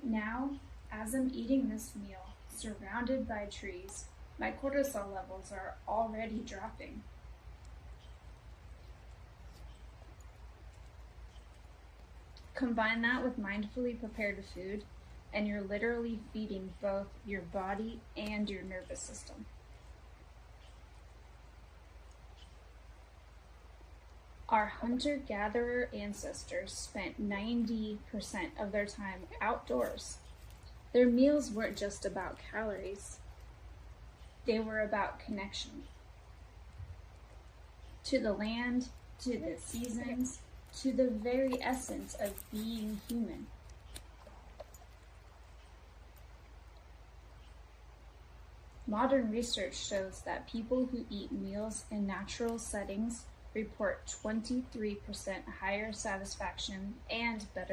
Now, as I'm eating this meal, surrounded by trees, my cortisol levels are already dropping. Combine that with mindfully prepared food, and you're literally feeding both your body and your nervous system. Our hunter-gatherer ancestors spent 90% of their time outdoors. Their meals weren't just about calories. They were about connection to the land, to the seasons, to the very essence of being human. Modern research shows that people who eat meals in natural settings report 23% higher satisfaction and better